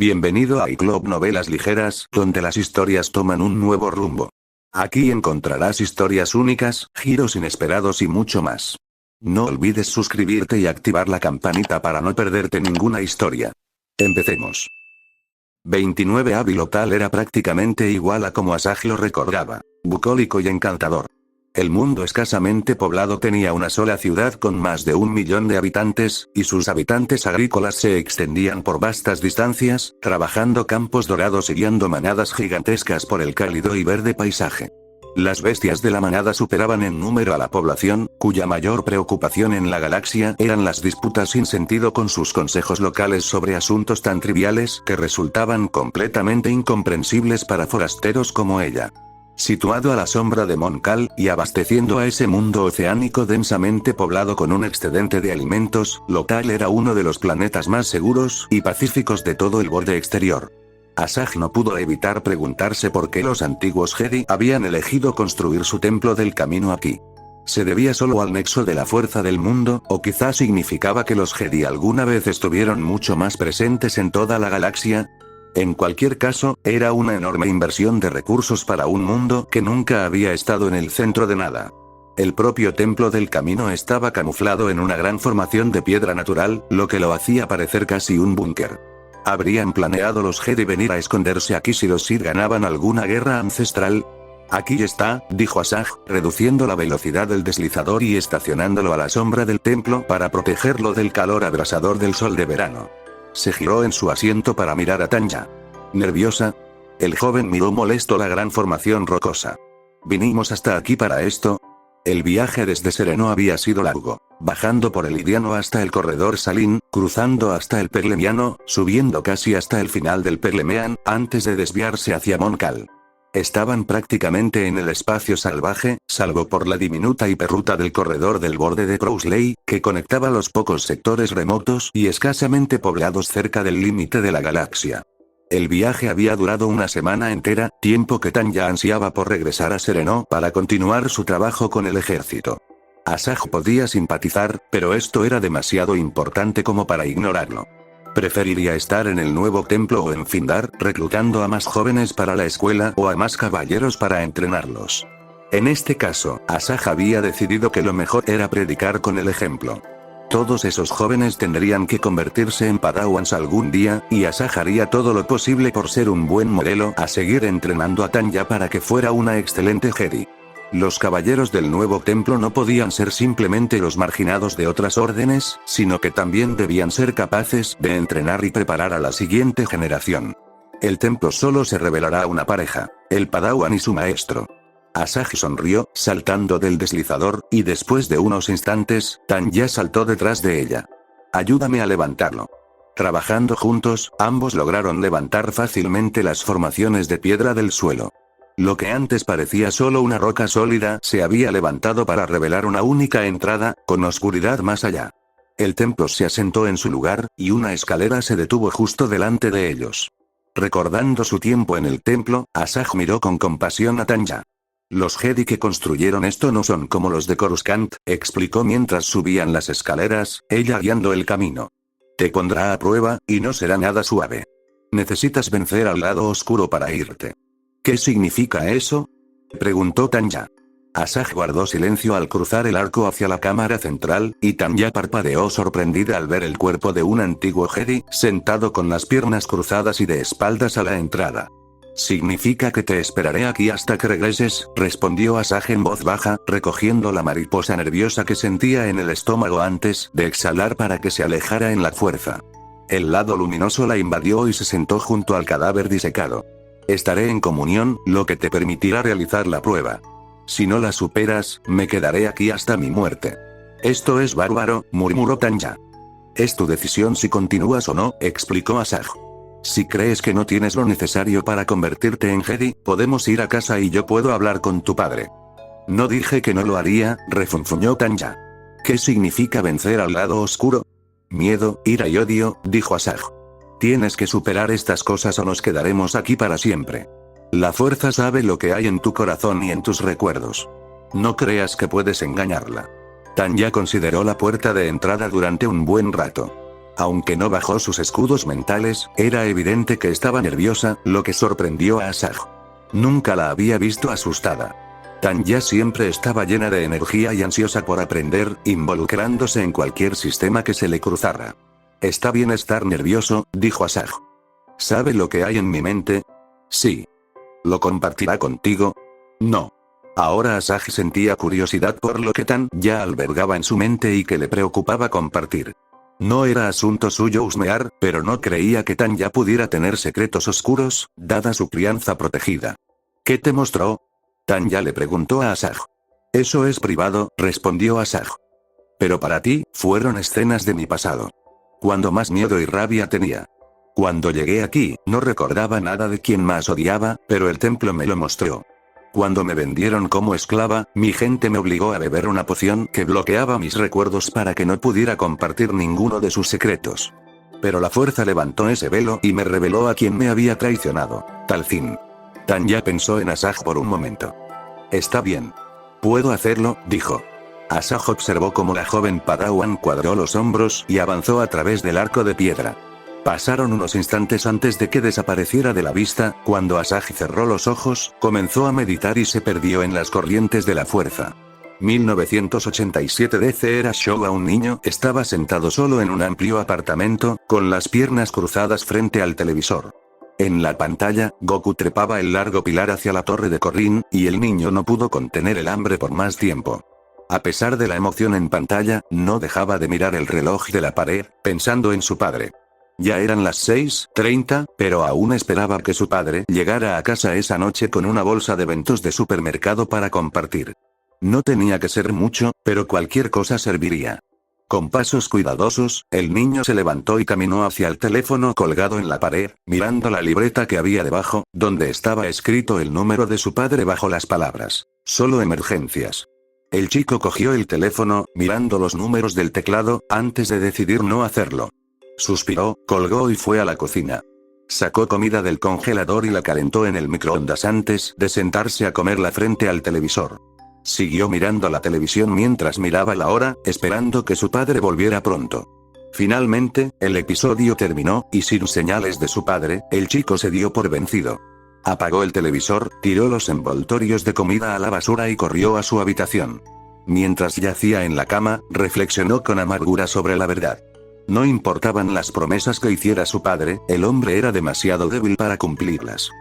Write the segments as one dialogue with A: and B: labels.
A: Bienvenido a iClub Novelas Ligeras, donde las historias toman un nuevo rumbo. Aquí encontrarás historias únicas, giros inesperados y mucho más. No olvides suscribirte y activar la campanita para no perderte ninguna historia. Empecemos. 29 Abilotal era prácticamente igual a como Asaj lo recordaba, bucólico y encantador. El mundo escasamente poblado tenía una sola ciudad con más de 1 millón de habitantes, y sus habitantes agrícolas se extendían por vastas distancias, trabajando campos dorados y guiando manadas gigantescas por el cálido y verde paisaje. Las bestias de la manada superaban en número a la población, cuya mayor preocupación en la galaxia eran las disputas sin sentido con sus consejos locales sobre asuntos tan triviales que resultaban completamente incomprensibles para forasteros como ella. Situado a la sombra de Moncal, y abasteciendo a ese mundo oceánico densamente poblado con un excedente de alimentos, Lothal era uno de los planetas más seguros y pacíficos de todo el borde exterior. Asaj no pudo evitar preguntarse por qué los antiguos Jedi habían elegido construir su templo del camino aquí. ¿Se debía solo al nexo de la fuerza del mundo, o quizás significaba que los Jedi alguna vez estuvieron mucho más presentes en toda la galaxia? En cualquier caso, era una enorme inversión de recursos para un mundo que nunca había estado en el centro de nada. El propio templo del camino estaba camuflado en una gran formación de piedra natural, lo que lo hacía parecer casi un búnker. ¿Habrían planeado los Jedi venir a esconderse aquí si los Sith ganaban alguna guerra ancestral? Aquí está, dijo Asaj, reduciendo la velocidad del deslizador y estacionándolo a la sombra del templo para protegerlo del calor abrasador del sol de verano. Se giró en su asiento para mirar a Tanya. ¿Nerviosa? El joven miró molesto la gran formación rocosa. ¿Vinimos hasta aquí para esto? El viaje desde Sereno había sido largo, bajando por el Idiano hasta el corredor Salin, cruzando hasta el Perlemiano, subiendo casi hasta el final del Perlemean, antes de desviarse hacia Moncal. Estaban prácticamente en el espacio salvaje, salvo por la diminuta hiperruta del corredor del borde de Crowsley, que conectaba los pocos sectores remotos y escasamente poblados cerca del límite de la galaxia. El viaje había durado una semana entera, tiempo que Tanya ansiaba por regresar a Sereno para continuar su trabajo con el ejército. Asaj podía simpatizar, pero esto era demasiado importante como para ignorarlo. Preferiría estar en el nuevo templo o en Findar, reclutando a más jóvenes para la escuela o a más caballeros para entrenarlos. En este caso, Asaj había decidido que lo mejor era predicar con el ejemplo. Todos esos jóvenes tendrían que convertirse en Padawans algún día, y Asaj haría todo lo posible por ser un buen modelo a seguir entrenando a Tanya para que fuera una excelente Jedi. Los caballeros del nuevo templo no podían ser simplemente los marginados de otras órdenes, sino que también debían ser capaces de entrenar y preparar a la siguiente generación. El templo solo se revelará a una pareja, el Padawan y su maestro. Asaj sonrió, saltando del deslizador, y después de unos instantes, Tanya saltó detrás de ella. Ayúdame a levantarlo. Trabajando juntos, ambos lograron levantar fácilmente las formaciones de piedra del suelo. Lo que antes parecía solo una roca sólida se había levantado para revelar una única entrada, con oscuridad más allá. El templo se asentó en su lugar, y una escalera se detuvo justo delante de ellos. Recordando su tiempo en el templo, Asaj miró con compasión a Tanya. Los Jedi que construyeron esto no son como los de Coruscant, explicó mientras subían las escaleras, ella guiando el camino. Te pondrá a prueba, y no será nada suave. Necesitas vencer al lado oscuro para irte. ¿Qué significa eso?, preguntó Tanya. Asaj guardó silencio al cruzar el arco hacia la cámara central, y Tanya parpadeó sorprendida al ver el cuerpo de un antiguo Jedi, sentado con las piernas cruzadas y de espaldas a la entrada. Significa que te esperaré aquí hasta que regreses, respondió Asaj en voz baja, recogiendo la mariposa nerviosa que sentía en el estómago antes de exhalar para que se alejara en la fuerza. El lado luminoso la invadió y se sentó junto al cadáver disecado. Estaré en comunión, lo que te permitirá realizar la prueba. Si no la superas, me quedaré aquí hasta mi muerte. Esto es bárbaro, murmuró Tanya. Es tu decisión si continúas o no, explicó Asaj. Si crees que no tienes lo necesario para convertirte en Jedi, podemos ir a casa y yo puedo hablar con tu padre. No dije que no lo haría, refunfuñó Tanya. ¿Qué significa vencer al lado oscuro? Miedo, ira y odio, dijo Asaj. Tienes que superar estas cosas o nos quedaremos aquí para siempre. La fuerza sabe lo que hay en tu corazón y en tus recuerdos. No creas que puedes engañarla. Tanya consideró la puerta de entrada durante un buen rato. Aunque no bajó sus escudos mentales, era evidente que estaba nerviosa, lo que sorprendió a Asaj. Nunca la había visto asustada. Tanya siempre estaba llena de energía y ansiosa por aprender, involucrándose en cualquier sistema que se le cruzara. Está bien estar nervioso, dijo Asaj. ¿Sabe lo que hay en mi mente? Sí. ¿Lo compartirá contigo? No. Ahora Asaj sentía curiosidad por lo que Tanya albergaba en su mente y que le preocupaba compartir. No era asunto suyo husmear, pero no creía que Tanya pudiera tener secretos oscuros, dada su crianza protegida. ¿Qué te mostró? Tanya le preguntó a Asaj. Eso es privado, respondió Asaj. Pero para ti, fueron escenas de mi pasado. Cuando más miedo y rabia tenía. Cuando llegué aquí, no recordaba nada de quien más odiaba, pero el templo me lo mostró. Cuando me vendieron como esclava, mi gente me obligó a beber una poción que bloqueaba mis recuerdos para que no pudiera compartir ninguno de sus secretos. Pero la fuerza levantó ese velo y me reveló a quien me había traicionado, Talcin. Tanya pensó en Asaj por un momento. Está bien. Puedo hacerlo, dijo. Asaj observó cómo la joven Padawan cuadró los hombros y avanzó a través del arco de piedra. Pasaron unos instantes antes de que desapareciera de la vista. Cuando Asaj cerró los ojos, comenzó a meditar y se perdió en las corrientes de la fuerza. 1987 DC era Showa. Un niño estaba sentado solo en un amplio apartamento, con las piernas cruzadas frente al televisor. En la pantalla, Goku trepaba el largo pilar hacia la torre de Corrin, y el niño no pudo contener el hambre por más tiempo. A pesar de la emoción en pantalla, no dejaba de mirar el reloj de la pared, pensando en su padre. Ya eran las 6:30, pero aún esperaba que su padre llegara a casa esa noche con una bolsa de Bentos de supermercado para compartir. No tenía que ser mucho, pero cualquier cosa serviría. Con pasos cuidadosos, el niño se levantó y caminó hacia el teléfono colgado en la pared, mirando la libreta que había debajo, donde estaba escrito el número de su padre bajo las palabras: solo emergencias. El chico cogió el teléfono, mirando los números del teclado, antes de decidir no hacerlo. Suspiró, colgó y fue a la cocina. Sacó comida del congelador y la calentó en el microondas antes de sentarse a comerla frente al televisor. Siguió mirando la televisión mientras miraba la hora, esperando que su padre volviera pronto. Finalmente, el episodio terminó, y sin señales de su padre, el chico se dio por vencido. Apagó el televisor, tiró los envoltorios de comida a la basura y corrió a su habitación. Mientras yacía en la cama, reflexionó con amargura sobre la verdad. No importaban las promesas que hiciera su padre, el hombre era demasiado débil para cumplirlas.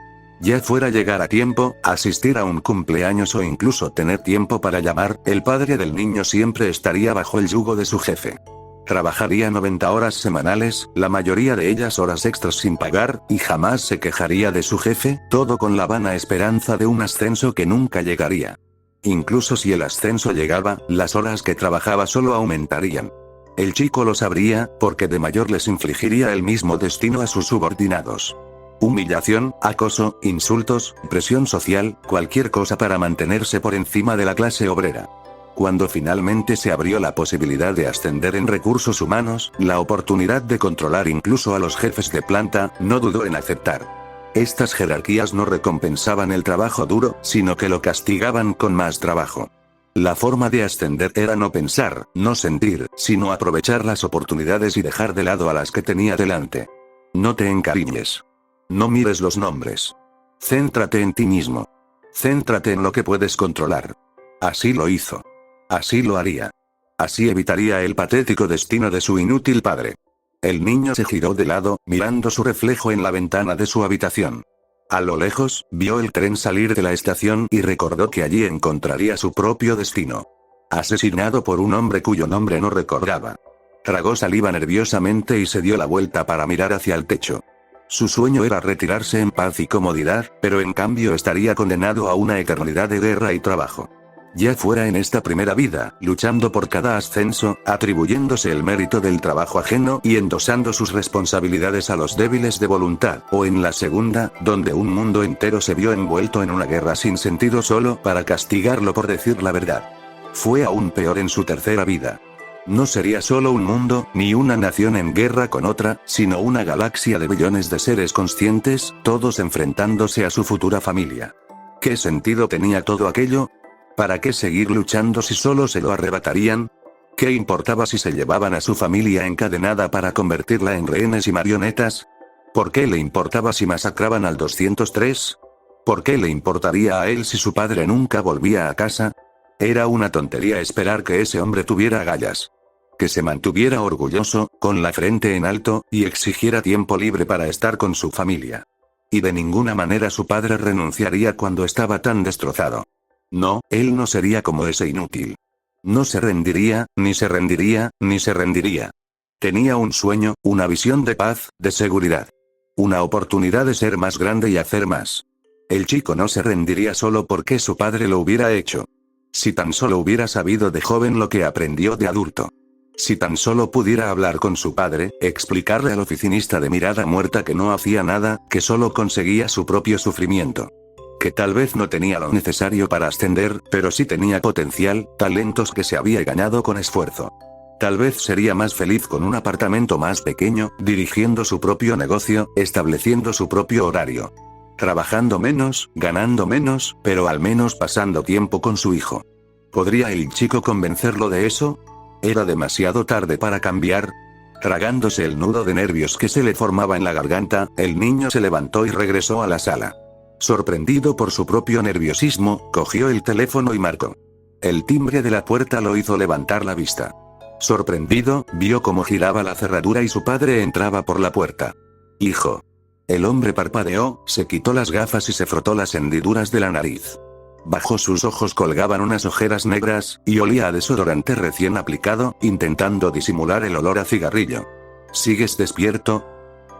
A: Ya fuera llegar a tiempo, asistir a un cumpleaños o incluso tener tiempo para llamar, el padre del niño siempre estaría bajo el yugo de su jefe. Trabajaría 90 horas semanales, la mayoría de ellas horas extras sin pagar, y jamás se quejaría de su jefe, todo con la vana esperanza de un ascenso que nunca llegaría. Incluso si el ascenso llegaba, las horas que trabajaba solo aumentarían. El chico lo sabría, porque de mayor les infligiría el mismo destino a sus subordinados. Humillación, acoso, insultos, presión social, cualquier cosa para mantenerse por encima de la clase obrera. Cuando finalmente se abrió la posibilidad de ascender en recursos humanos, la oportunidad de controlar incluso a los jefes de planta, no dudó en aceptar. Estas jerarquías no recompensaban el trabajo duro, sino que lo castigaban con más trabajo. La forma de ascender era no pensar, no sentir, sino aprovechar las oportunidades y dejar de lado a las que tenía delante. No te encariñes. No mires los nombres. Céntrate en ti mismo. Céntrate en lo que puedes controlar. Así lo hizo. Así lo haría. Así evitaría el patético destino de su inútil padre. El niño se giró de lado, mirando su reflejo en la ventana de su habitación. A lo lejos, vio el tren salir de la estación y recordó que allí encontraría su propio destino. Asesinado por un hombre cuyo nombre no recordaba. Tragó saliva nerviosamente y se dio la vuelta para mirar hacia el techo. Su sueño era retirarse en paz y comodidad, pero en cambio estaría condenado a una eternidad de guerra y trabajo. Ya fuera en esta primera vida, luchando por cada ascenso, atribuyéndose el mérito del trabajo ajeno y endosando sus responsabilidades a los débiles de voluntad, o en la segunda, donde un mundo entero se vio envuelto en una guerra sin sentido solo para castigarlo por decir la verdad. Fue aún peor en su tercera vida. No sería solo un mundo, ni una nación en guerra con otra, sino una galaxia de billones de seres conscientes, todos enfrentándose a su futura familia. ¿Qué sentido tenía todo aquello? ¿Para qué seguir luchando si solo se lo arrebatarían? ¿Qué importaba si se llevaban a su familia encadenada para convertirla en rehenes y marionetas? ¿Por qué le importaba si masacraban al 203? ¿Por qué le importaría a él si su padre nunca volvía a casa? Era una tontería esperar que ese hombre tuviera agallas. Que se mantuviera orgulloso, con la frente en alto, y exigiera tiempo libre para estar con su familia. Y de ninguna manera su padre renunciaría cuando estaba tan destrozado. No, él no sería como ese inútil. No se rendiría, ni se rendiría, ni se rendiría. Tenía un sueño, una visión de paz, de seguridad. Una oportunidad de ser más grande y hacer más. El chico no se rendiría solo porque su padre lo hubiera hecho. Si tan solo hubiera sabido de joven lo que aprendió de adulto. Si tan solo pudiera hablar con su padre, explicarle al oficinista de mirada muerta que no hacía nada, que solo conseguía su propio sufrimiento. Que tal vez no tenía lo necesario para ascender, pero sí tenía potencial, talentos que se había ganado con esfuerzo. Tal vez sería más feliz con un apartamento más pequeño, dirigiendo su propio negocio, estableciendo su propio horario. Trabajando menos, ganando menos, pero al menos pasando tiempo con su hijo. ¿Podría el chico convencerlo de eso? ¿Era demasiado tarde para cambiar? Tragándose el nudo de nervios que se le formaba en la garganta, el niño se levantó y regresó a la sala. Sorprendido por su propio nerviosismo, cogió el teléfono y marcó. El timbre de la puerta lo hizo levantar la vista. Sorprendido, vio cómo giraba la cerradura y su padre entraba por la puerta. «Hijo». El hombre parpadeó, se quitó las gafas y se frotó las hendiduras de la nariz. Bajo sus ojos colgaban unas ojeras negras, y olía a desodorante recién aplicado, intentando disimular el olor a cigarrillo. ¿Sigues despierto?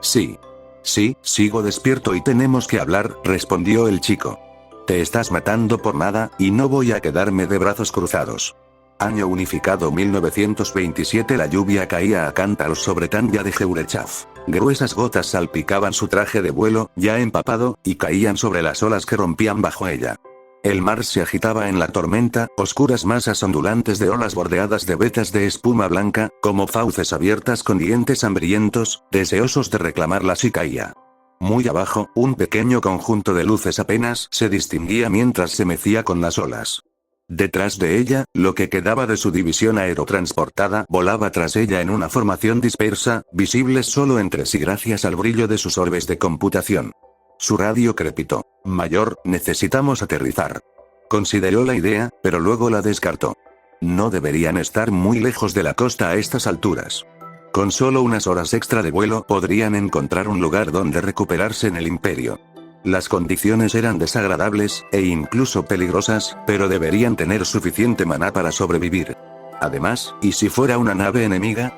A: Sí. Sí, sigo despierto y tenemos que hablar, respondió el chico. Te estás matando por nada, y no voy a quedarme de brazos cruzados. Año unificado 1927. La lluvia caía a cántaros sobre Tanya de Geurechaf. Gruesas gotas salpicaban su traje de vuelo, ya empapado, y caían sobre las olas que rompían bajo ella. El mar se agitaba en la tormenta, oscuras masas ondulantes de olas bordeadas de vetas de espuma blanca, como fauces abiertas con dientes hambrientos, deseosos de reclamarlas y caía. Muy abajo, un pequeño conjunto de luces apenas se distinguía mientras se mecía con las olas. Detrás de ella, lo que quedaba de su división aerotransportada volaba tras ella en una formación dispersa, visibles solo entre sí gracias al brillo de sus orbes de computación. Su radio crepitó. «Mayor, necesitamos aterrizar». Consideró la idea, pero luego la descartó. No deberían estar muy lejos de la costa a estas alturas. Con solo unas horas extra de vuelo podrían encontrar un lugar donde recuperarse en el imperio. Las condiciones eran desagradables, e incluso peligrosas, pero deberían tener suficiente maná para sobrevivir. Además, ¿y si fuera una nave enemiga?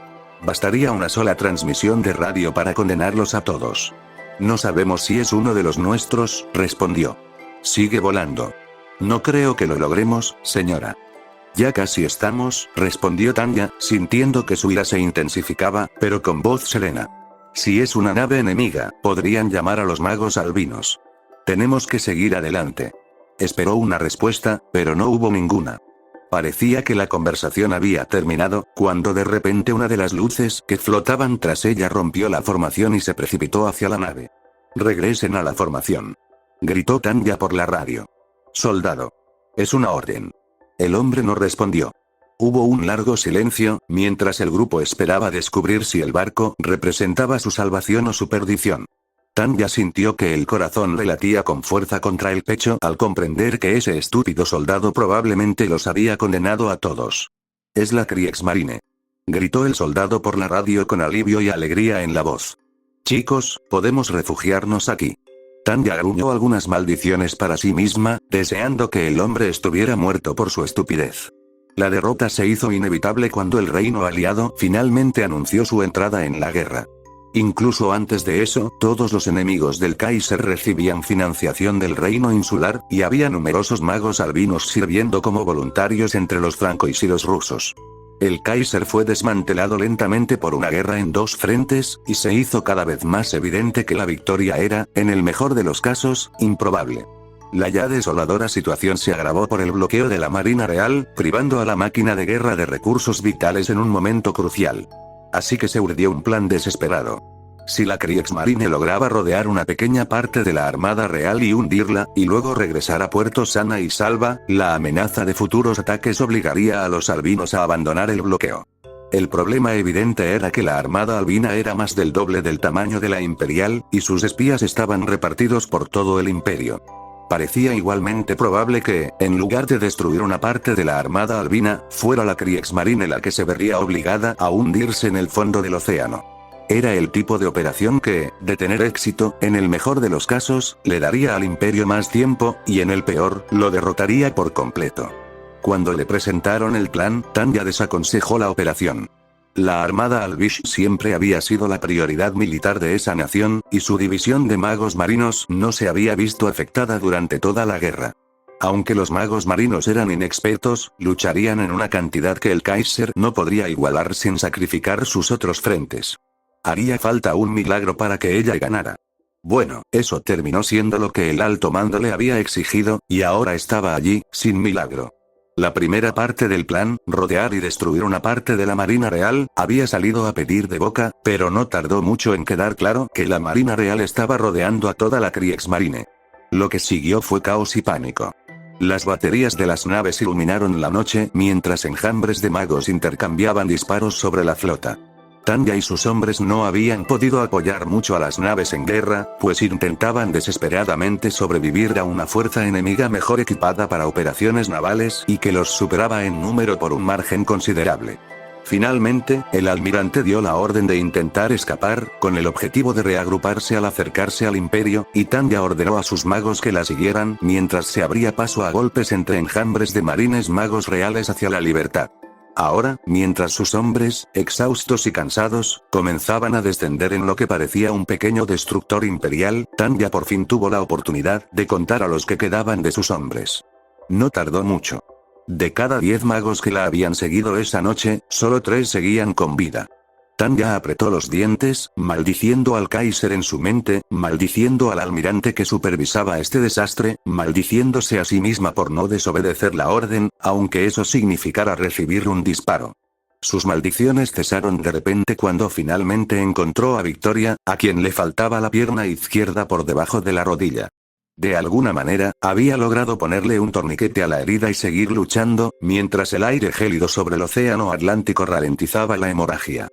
A: Bastaría una sola transmisión de radio para condenarlos a todos. No sabemos si es uno de los nuestros, respondió. Sigue volando. No creo que lo logremos, señora. Ya casi estamos, respondió Tanya, sintiendo que su ira se intensificaba, pero con voz serena. Si es una nave enemiga, podrían llamar a los magos albinos. Tenemos que seguir adelante. Esperó una respuesta, pero no hubo ninguna. Parecía que la conversación había terminado, cuando de repente una de las luces que flotaban tras ella rompió la formación y se precipitó hacia la nave. «Regresen a la formación», gritó Tanya por la radio. «Soldado. Es una orden». El hombre no respondió. Hubo un largo silencio, mientras el grupo esperaba descubrir si el barco representaba su salvación o su perdición. Tanya sintió que el corazón le latía con fuerza contra el pecho al comprender que ese estúpido soldado probablemente los había condenado a todos. «Es la Kriegsmarine», gritó el soldado por la radio con alivio y alegría en la voz. «Chicos, podemos refugiarnos aquí». Tanya gruñó algunas maldiciones para sí misma, deseando que el hombre estuviera muerto por su estupidez. La derrota se hizo inevitable cuando el reino aliado finalmente anunció su entrada en la guerra. Incluso antes de eso, todos los enemigos del Kaiser recibían financiación del reino insular, y había numerosos magos albinos sirviendo como voluntarios entre los francos y los rusos. El Kaiser fue desmantelado lentamente por una guerra en dos frentes, y se hizo cada vez más evidente que la victoria era, en el mejor de los casos, improbable. La ya desoladora situación se agravó por el bloqueo de la Marina Real, privando a la máquina de guerra de recursos vitales en un momento crucial. Así que se urdió un plan desesperado. Si la Kriegsmarine lograba rodear una pequeña parte de la Armada Real y hundirla, y luego regresar a puerto sana y salva, la amenaza de futuros ataques obligaría a los albinos a abandonar el bloqueo. El problema evidente era que la Armada albina era más del doble del tamaño de la imperial, y sus espías estaban repartidos por todo el imperio. Parecía igualmente probable que, en lugar de destruir una parte de la Armada albina, fuera la Kriegsmarine la que se vería obligada a hundirse en el fondo del océano. Era el tipo de operación que, de tener éxito, en el mejor de los casos, le daría al imperio más tiempo, y en el peor, lo derrotaría por completo. Cuando le presentaron el plan, Tanya desaconsejó la operación. La armada albish siempre había sido la prioridad militar de esa nación, y su división de magos marinos no se había visto afectada durante toda la guerra. Aunque los magos marinos eran inexpertos, lucharían en una cantidad que el Kaiser no podría igualar sin sacrificar sus otros frentes. Haría falta un milagro para que ella ganara. Bueno, eso terminó siendo lo que el alto mando le había exigido, y ahora estaba allí, sin milagro. La primera parte del plan, rodear y destruir una parte de la Marina Real, había salido a pedir de boca, pero no tardó mucho en quedar claro que la Marina Real estaba rodeando a toda la Kriegsmarine. Lo que siguió fue caos y pánico. Las baterías de las naves iluminaron la noche mientras enjambres de magos intercambiaban disparos sobre la flota. Tanya y sus hombres no habían podido apoyar mucho a las naves en guerra, pues intentaban desesperadamente sobrevivir a una fuerza enemiga mejor equipada para operaciones navales y que los superaba en número por un margen considerable. Finalmente, el almirante dio la orden de intentar escapar, con el objetivo de reagruparse al acercarse al imperio, y Tanya ordenó a sus magos que la siguieran mientras se abría paso a golpes entre enjambres de marines magos reales hacia la libertad. Ahora, mientras sus hombres, exhaustos y cansados, comenzaban a descender en lo que parecía un pequeño destructor imperial, Tanya por fin tuvo la oportunidad de contar a los que quedaban de sus hombres. No tardó mucho. De cada 10 magos que la habían seguido esa noche, solo 3 seguían con vida. Tanya apretó los dientes, maldiciendo al Kaiser en su mente, maldiciendo al almirante que supervisaba este desastre, maldiciéndose a sí misma por no desobedecer la orden, aunque eso significara recibir un disparo. Sus maldiciones cesaron de repente cuando finalmente encontró a Victoria, a quien le faltaba la pierna izquierda por debajo de la rodilla. De alguna manera, había logrado ponerle un torniquete a la herida y seguir luchando, mientras el aire gélido sobre el océano Atlántico ralentizaba la hemorragia.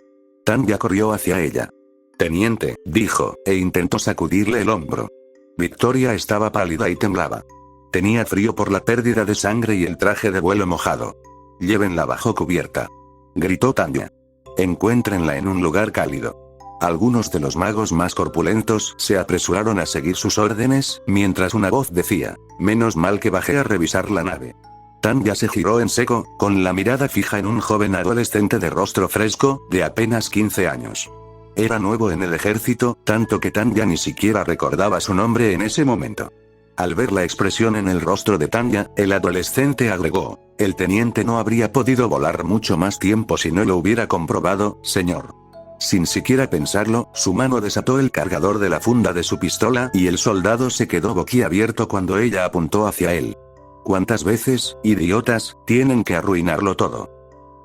A: Tanya corrió hacia ella. «Teniente», dijo, e intentó sacudirle el hombro. Victoria estaba pálida y temblaba. Tenía frío por la pérdida de sangre y el traje de vuelo mojado. «Llévenla bajo cubierta», gritó Tanya. «Encuéntrenla en un lugar cálido». Algunos de los magos más corpulentos se apresuraron a seguir sus órdenes, mientras una voz decía: «Menos mal que bajé a revisar la nave». Tanya se giró en seco, con la mirada fija en un joven adolescente de rostro fresco, de apenas 15 años. Era nuevo en el ejército, tanto que Tanya ni siquiera recordaba su nombre en ese momento. Al ver la expresión en el rostro de Tanya, el adolescente agregó: «El teniente no habría podido volar mucho más tiempo si no lo hubiera comprobado, señor». Sin siquiera pensarlo, su mano desató el cargador de la funda de su pistola y el soldado se quedó boquiabierto cuando ella apuntó hacia él. «¿Cuántas veces, idiotas, tienen que arruinarlo todo?»,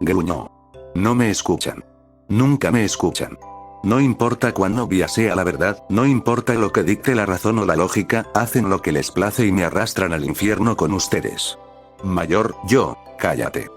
A: gruñó. «No me escuchan. Nunca me escuchan. No importa cuán obvia sea la verdad, no importa lo que dicte la razón o la lógica, hacen lo que les place y me arrastran al infierno con ustedes. Mayor, cállate».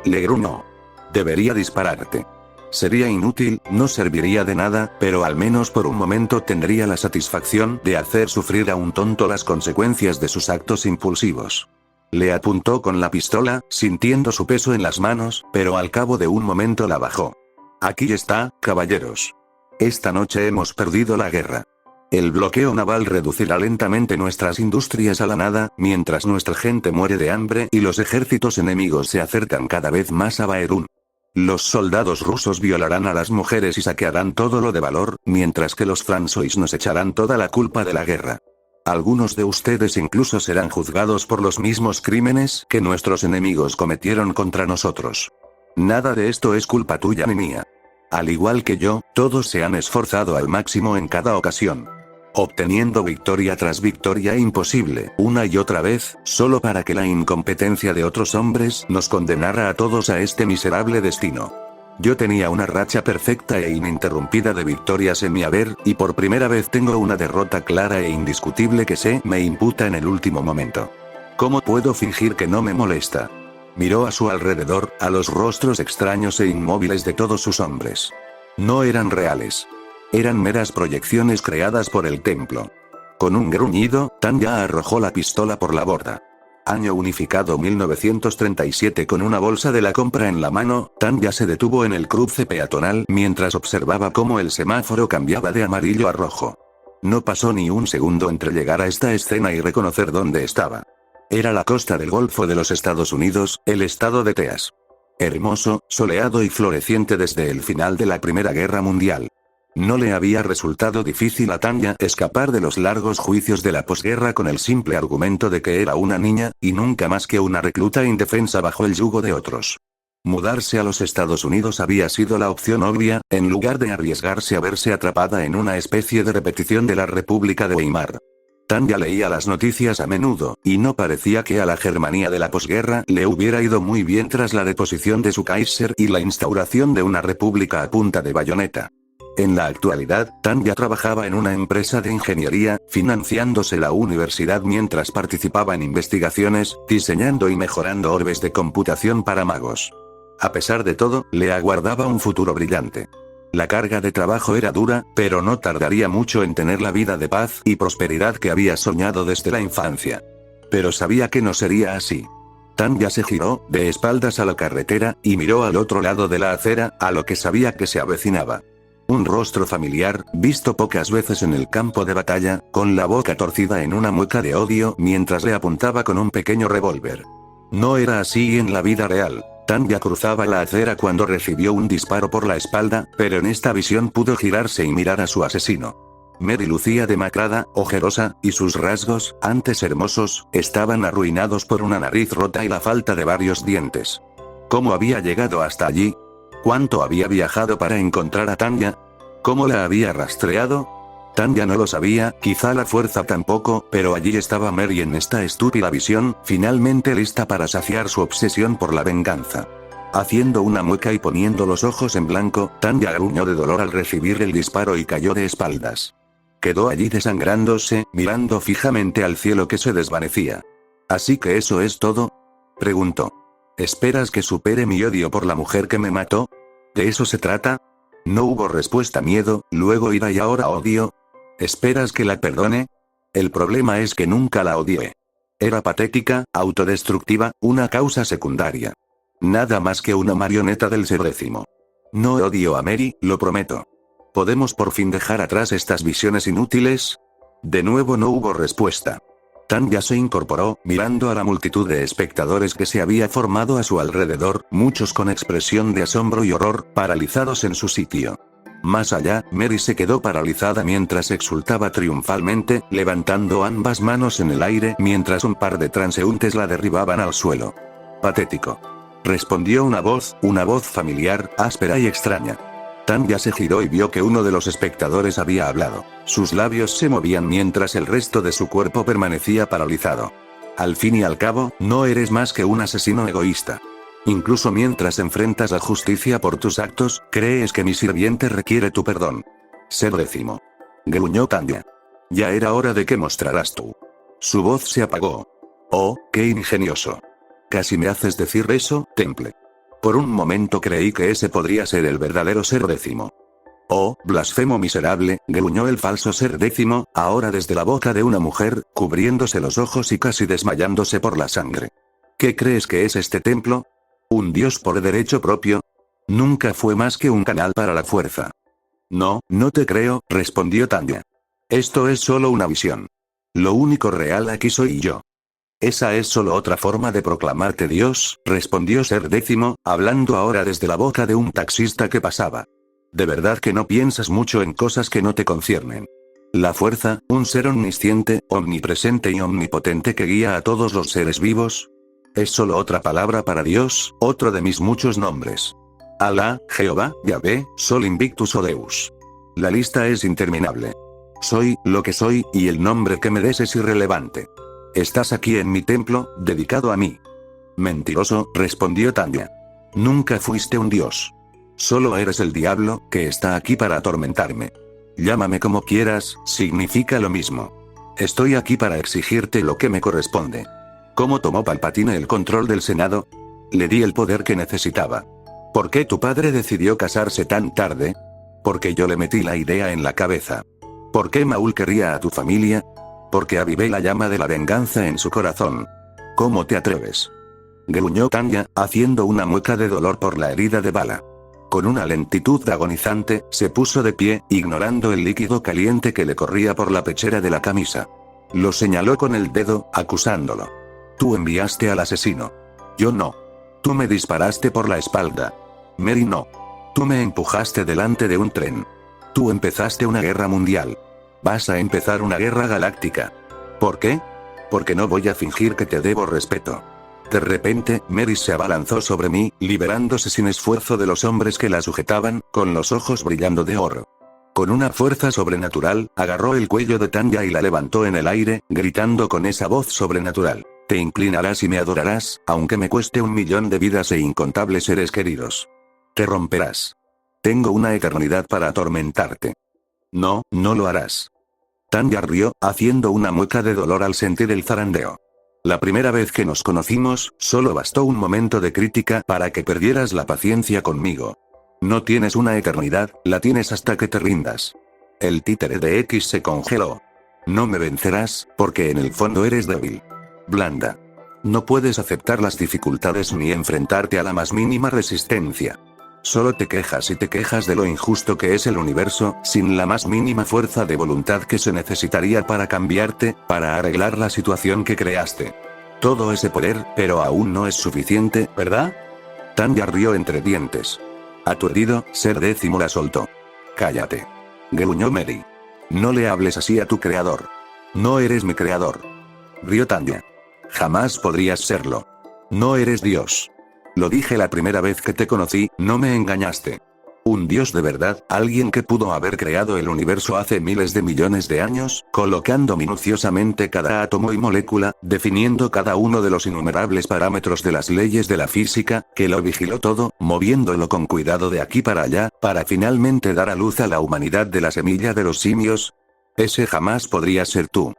A: Le gruñó. «Debería dispararte. Sería inútil, no serviría de nada, pero al menos por un momento tendría la satisfacción de hacer sufrir a un tonto las consecuencias de sus actos impulsivos». Le apuntó con la pistola, sintiendo su peso en las manos, pero al cabo de un momento la bajó. «Aquí está, caballeros. Esta noche hemos perdido la guerra. El bloqueo naval reducirá lentamente nuestras industrias a la nada, mientras nuestra gente muere de hambre y los ejércitos enemigos se acercan cada vez más a Baerún. Los soldados rusos violarán a las mujeres y saquearán todo lo de valor, mientras que los fransois nos echarán toda la culpa de la guerra. Algunos de ustedes incluso serán juzgados por los mismos crímenes que nuestros enemigos cometieron contra nosotros. Nada de esto es culpa tuya ni mía. Al igual que yo, todos se han esforzado al máximo en cada ocasión, obteniendo victoria tras victoria imposible, una y otra vez, solo para que la incompetencia de otros hombres nos condenara a todos a este miserable destino. Yo tenía una racha perfecta e ininterrumpida de victorias en mi haber, y por primera vez tengo una derrota clara e indiscutible que se me imputa en el último momento. ¿Cómo puedo fingir que no me molesta? Miró a su alrededor, a los rostros extraños e inmóviles de todos sus hombres. No eran reales. Eran meras proyecciones creadas por el templo. Con un gruñido, Tanya arrojó la pistola por la borda. Año unificado 1937. Con una bolsa de la compra en la mano, Tanya se detuvo en el cruce peatonal mientras observaba cómo el semáforo cambiaba de amarillo a rojo. No pasó ni un segundo entre llegar a esta escena y reconocer dónde estaba. Era la costa del Golfo de los Estados Unidos, el estado de Texas. Hermoso, soleado y floreciente desde el final de la Primera Guerra Mundial. No le había resultado difícil a Tanya escapar de los largos juicios de la posguerra con el simple argumento de que era una niña, y nunca más que una recluta indefensa bajo el yugo de otros. Mudarse a los Estados Unidos había sido la opción obvia, en lugar de arriesgarse a verse atrapada en una especie de repetición de la República de Weimar. Tanya leía las noticias a menudo, y no parecía que a la Germania de la posguerra le hubiera ido muy bien tras la deposición de su Kaiser y la instauración de una república a punta de bayoneta. En la actualidad, Tanya trabajaba en una empresa de ingeniería, financiándose la universidad mientras participaba en investigaciones, diseñando y mejorando orbes de computación para magos. A pesar de todo, le aguardaba un futuro brillante. La carga de trabajo era dura, pero no tardaría mucho en tener la vida de paz y prosperidad que había soñado desde la infancia. Pero sabía que no sería así. Tanya se giró, de espaldas a la carretera, y miró al otro lado de la acera, a lo que sabía que se avecinaba. Un rostro familiar, visto pocas veces en el campo de batalla, con la boca torcida en una mueca de odio mientras le apuntaba con un pequeño revólver. No era así en la vida real. Tanya cruzaba la acera cuando recibió un disparo por la espalda, pero en esta visión pudo girarse y mirar a su asesino. Mary lucía demacrada, ojerosa, y sus rasgos, antes hermosos, estaban arruinados por una nariz rota y la falta de varios dientes. ¿Cómo había llegado hasta allí? ¿Cuánto había viajado para encontrar a Tanya? ¿Cómo la había rastreado? Tanya no lo sabía, quizá la fuerza tampoco, pero allí estaba Mary en esta estúpida visión, finalmente lista para saciar su obsesión por la venganza. Haciendo una mueca y poniendo los ojos en blanco, Tanya gruñó de dolor al recibir el disparo y cayó de espaldas. Quedó allí desangrándose, mirando fijamente al cielo que se desvanecía. ¿Así que eso es todo? Preguntó. ¿Esperas que supere mi odio por la mujer que me mató? ¿De eso se trata? No hubo respuesta. Miedo, luego ira y ahora odio. ¿Esperas que la perdone? El problema es que nunca la odié. Era patética, autodestructiva, una causa secundaria. Nada más que una marioneta del Ser Décimo. No odio a Mary, lo prometo. ¿Podemos por fin dejar atrás estas visiones inútiles? De nuevo no hubo respuesta. Tanya se incorporó, mirando a la multitud de espectadores que se había formado a su alrededor, muchos con expresión de asombro y horror, paralizados en su sitio. Más allá, Mary se quedó paralizada mientras exultaba triunfalmente, levantando ambas manos en el aire mientras un par de transeúntes la derribaban al suelo. Patético. Respondió una voz familiar, áspera y extraña. Tanya se giró y vio que uno de los espectadores había hablado. Sus labios se movían mientras el resto de su cuerpo permanecía paralizado. Al fin y al cabo, no eres más que un asesino egoísta. Incluso mientras enfrentas la justicia por tus actos, crees que mi sirviente requiere tu perdón. Ser Décimo. Gruñó Tanya. Ya era hora de que mostraras tú. Su voz se apagó. Oh, qué ingenioso. Casi me haces decir eso, Temple. Por un momento creí que ese podría ser el verdadero Ser Décimo. Oh, blasfemo miserable, gruñó el falso Ser Décimo, ahora desde la boca de una mujer, cubriéndose los ojos y casi desmayándose por la sangre. ¿Qué crees que es este templo? ¿Un dios por derecho propio? Nunca fue más que un canal para la fuerza. No, no te creo, respondió Tanya. Esto es solo una visión. Lo único real aquí soy yo. Esa es solo otra forma de proclamarte Dios, respondió Ser Décimo, hablando ahora desde la boca de un taxista que pasaba. De verdad que no piensas mucho en cosas que no te conciernen. La fuerza, un ser omnisciente, omnipresente y omnipotente que guía a todos los seres vivos. Es solo otra palabra para Dios, otro de mis muchos nombres. Alá, Jehová, Yahvé, Sol Invictus o Deus. La lista es interminable. Soy, lo que soy, y el nombre que me des es irrelevante. Estás aquí en mi templo, dedicado a mí. Mentiroso, respondió Tanya. Nunca fuiste un dios. Solo eres el diablo, que está aquí para atormentarme. Llámame como quieras, significa lo mismo. Estoy aquí para exigirte lo que me corresponde. ¿Cómo tomó Palpatine el control del Senado? Le di el poder que necesitaba. ¿Por qué tu padre decidió casarse tan tarde? Porque yo le metí la idea en la cabeza. ¿Por qué Maul quería a tu familia? Porque avivé la llama de la venganza en su corazón. ¿Cómo te atreves? Gruñó Tanya, haciendo una mueca de dolor por la herida de bala. Con una lentitud agonizante, se puso de pie, ignorando el líquido caliente que le corría por la pechera de la camisa. Lo señaló con el dedo, acusándolo. Tú enviaste al asesino. Yo no. Tú me disparaste por la espalda. Mary no. Tú me empujaste delante de un tren. Tú empezaste una guerra mundial. Vas a empezar una guerra galáctica. ¿Por qué? Porque no voy a fingir que te debo respeto. De repente, Mary se abalanzó sobre mí, liberándose sin esfuerzo de los hombres que la sujetaban, con los ojos brillando de oro. Con una fuerza sobrenatural, agarró el cuello de Tanya y la levantó en el aire, gritando con esa voz sobrenatural. Te inclinarás y me adorarás, aunque me cueste 1.000.000 de vidas e incontables seres queridos. Te romperás. Tengo una eternidad para atormentarte. No, no lo harás. Tanya rió, haciendo una mueca de dolor al sentir el zarandeo. La primera vez que nos conocimos, solo bastó un momento de crítica para que perdieras la paciencia conmigo. No tienes una eternidad, la tienes hasta que te rindas. El títere de X se congeló. No me vencerás, porque en el fondo eres débil. Blanda. No puedes aceptar las dificultades ni enfrentarte a la más mínima resistencia. Solo te quejas y te quejas de lo injusto que es el universo, sin la más mínima fuerza de voluntad que se necesitaría para cambiarte, para arreglar la situación que creaste. Todo ese poder, pero aún no es suficiente, ¿verdad? Tanya rió entre dientes. Aturdido, Ser Décimo la soltó. Cállate. Gruñó Mary. No le hables así a tu creador. No eres mi creador. Rió Tanya. Jamás podrías serlo. No eres Dios. Lo dije la primera vez que te conocí, no me engañaste. Un Dios de verdad, alguien que pudo haber creado el universo hace miles de millones de años, colocando minuciosamente cada átomo y molécula, definiendo cada uno de los innumerables parámetros de las leyes de la física, que lo vigiló todo, moviéndolo con cuidado de aquí para allá, para finalmente dar a luz a la humanidad de la semilla de los simios. Ese jamás podría ser tú.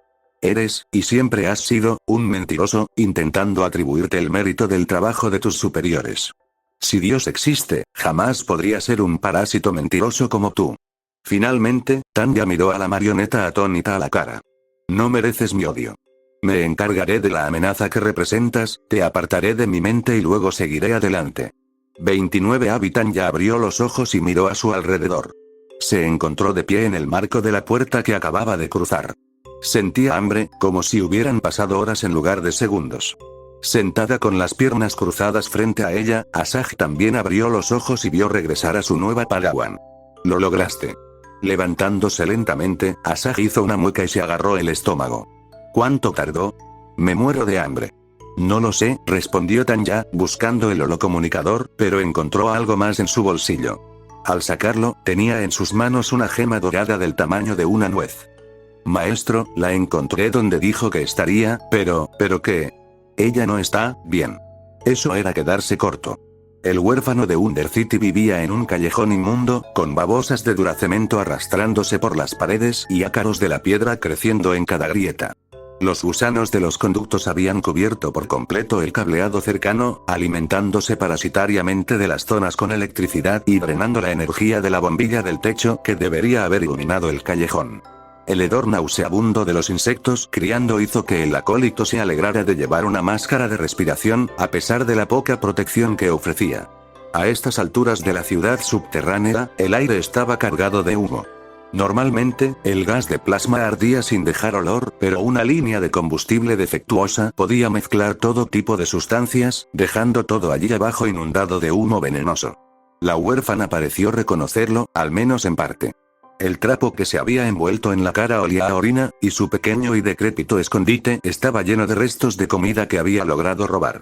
A: Eres, y siempre has sido, un mentiroso, intentando atribuirte el mérito del trabajo de tus superiores. Si Dios existe, jamás podría ser un parásito mentiroso como tú. Finalmente, Tanya miró a la marioneta atónita a la cara. No mereces mi odio. Me encargaré de la amenaza que representas, te apartaré de mi mente y luego seguiré adelante. 29 Tanya abrió los ojos y miró a su alrededor. Se encontró de pie en el marco de la puerta que acababa de cruzar. Sentía hambre, como si hubieran pasado horas en lugar de segundos. Sentada con las piernas cruzadas frente a ella, Asajj también abrió los ojos y vio regresar a su nueva Padawan. Lo lograste. Levantándose lentamente, Asajj hizo una mueca y se agarró el estómago. ¿Cuánto tardó? Me muero de hambre. No lo sé, respondió Tanya, buscando el holocomunicador, pero encontró algo más en su bolsillo. Al sacarlo, tenía en sus manos una gema dorada del tamaño de una nuez. Maestro, la encontré donde dijo que estaría, pero ¿qué? Ella no está bien. Eso era quedarse corto. El huérfano de Undercity vivía en un callejón inmundo, con babosas de duracemento arrastrándose por las paredes y ácaros de la piedra creciendo en cada grieta. Los gusanos de los conductos habían cubierto por completo el cableado cercano, alimentándose parasitariamente de las zonas con electricidad y drenando la energía de la bombilla del techo que debería haber iluminado el callejón. El hedor nauseabundo de los insectos criando hizo que el acólito se alegrara de llevar una máscara de respiración, a pesar de la poca protección que ofrecía. A estas alturas de la ciudad subterránea, el aire estaba cargado de humo. Normalmente, el gas de plasma ardía sin dejar olor, pero una línea de combustible defectuosa podía mezclar todo tipo de sustancias, dejando todo allí abajo inundado de humo venenoso. La huérfana pareció reconocerlo, al menos en parte. El trapo que se había envuelto en la cara olía a orina, y su pequeño y decrépito escondite estaba lleno de restos de comida que había logrado robar.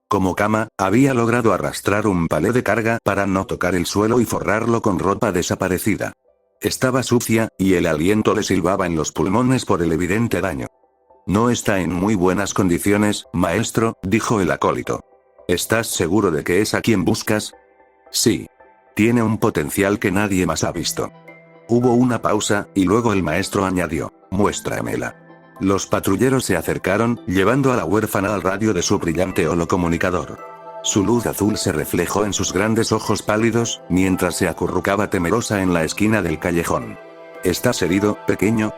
A: Como cama, había logrado arrastrar un palé de carga para no tocar el suelo y forrarlo con ropa desaparecida. Estaba sucia, y el aliento le silbaba en los pulmones por el evidente daño. No está en muy buenas condiciones, maestro, dijo el acólito. ¿Estás seguro de que es a quien buscas? Sí. Tiene un potencial que nadie más ha visto. Hubo una pausa, y luego el maestro añadió, muéstramela. Los patrulleros se acercaron, llevando a la huérfana al radio de su brillante holocomunicador. Su luz azul se reflejó en sus grandes ojos pálidos, mientras se acurrucaba temerosa en la esquina del callejón. ¿Estás herido, pequeño?,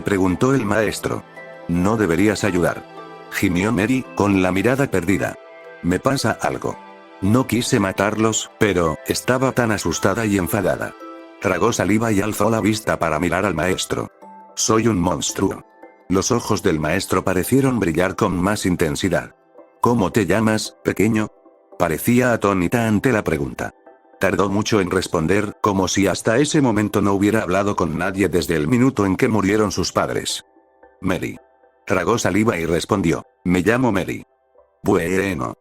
A: preguntó el maestro. No deberías ayudar, gimió Mary, con la mirada perdida. Me pasa algo. No quise matarlos, pero estaba tan asustada y enfadada. Tragó saliva y alzó la vista para mirar al maestro. Soy un monstruo. Los ojos del maestro parecieron brillar con más intensidad. ¿Cómo te llamas, pequeño?, parecía atónita ante la pregunta. Tardó mucho en responder, como si hasta ese momento no hubiera hablado con nadie desde el minuto en que murieron sus padres. Mary. Tragó saliva y respondió, me llamo Mary. Bueno.